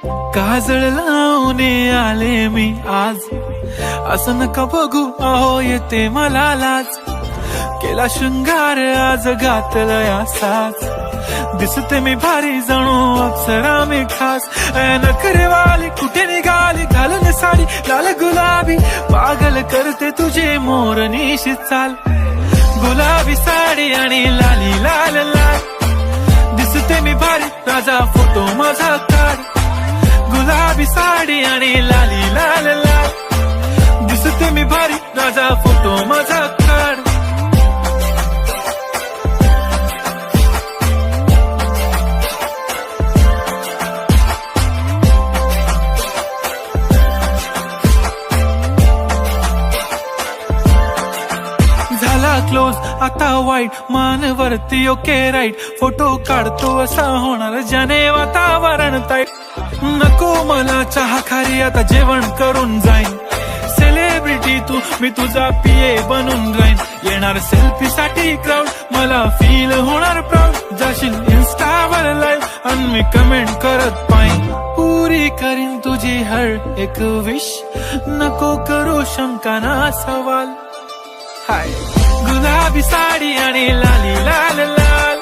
काजळ लावून आले मी आज, असं नका बघू अहो येते मला लाज. केला शृंगार आज घातलं असाच, दिसते मी भारी जणू अप्सरा मी खास. नखरेवाली कुठे निघाली घालून साडी लाल गुलाबी, पागल करते तुझे मोरनीशी चाल. गुलाबी साडी आणि लाली लाल लाल, दिसते मी भारी राजा फोटो माझा काढ. गुलाबी साडी आणि लाली लाल लाल, दिसते मी भारी राजा फोटो माझा काढ. झाला क्लोज आता वाईट, मान वरती ओके राईट. फोटो काढतो असा होणार ज्याने वातावरण ताईट. नको मला चहा खारी आता जेवण करून जाईन. सेलिब्रिटी तू मी तुझा पिये बनून राहीन. येणार सेल्फी साठी क्राऊड मला फील होणार प्राऊड. जाशील इन्स्टावर लाईव्ह आणि मी कमेंट करत पाईन. पुरी करीन तुझी हर एक विश, नको करू शंका ना सवाल. हाय गुलाबी साडी आणि लाली लाल लाल,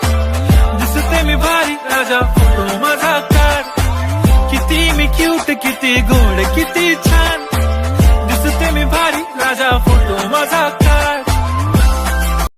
दिसते मी भारी राजा फोटो माझा काढ. किती मी क्यूट किती गोड किती छान, दिसते मी भारी राजा फोटो माझा काढ.